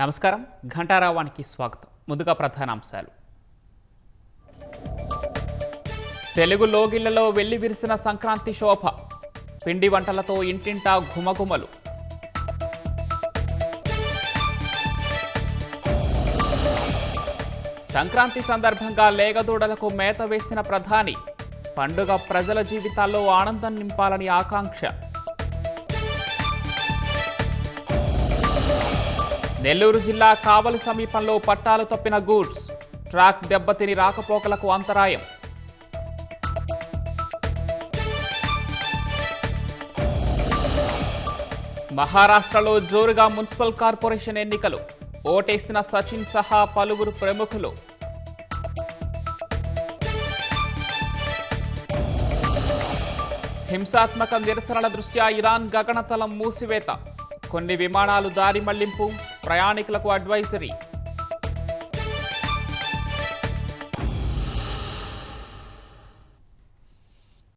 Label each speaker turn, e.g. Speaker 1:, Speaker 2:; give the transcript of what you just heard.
Speaker 1: నమస్కారం. ఘంటారావానికి స్వాగతం. ముందుగా ప్రధానాంశాలు. తెలుగు లోగిళ్లలో వెళ్లి విరిసిన సంక్రాంతి శోభ. పిండి వంటలతో ఇంటింటా ఘుమఘుమలు. సంక్రాంతి సందర్భంగా లేగదూడలకు మేత వేసిన ప్రధాని. పండుగ ప్రజల జీవితాల్లో ఆనందం నింపాలని ఆకాంక్ష. నెల్లూరు జిల్లా కావలి సమీపంలో పట్టాలు తప్పిన గూడ్స్. ట్రాక్ దెబ్బతిని రాకపోకలకు అంతరాయం. మహారాష్ట్రలో జోరుగా మున్సిపల్ కార్పొరేషన్ ఎన్నికలు. ఓటేసిన సచిన్ సహా పలువురు ప్రముఖులు. హింసాత్మక నిరసనల దృష్ట్యా ఇరాన్ గగనతలం మూసివేత. కొన్ని విమానాలు దారి మళ్లింపు. ప్రయాణికులకు అడ్వైజరీ.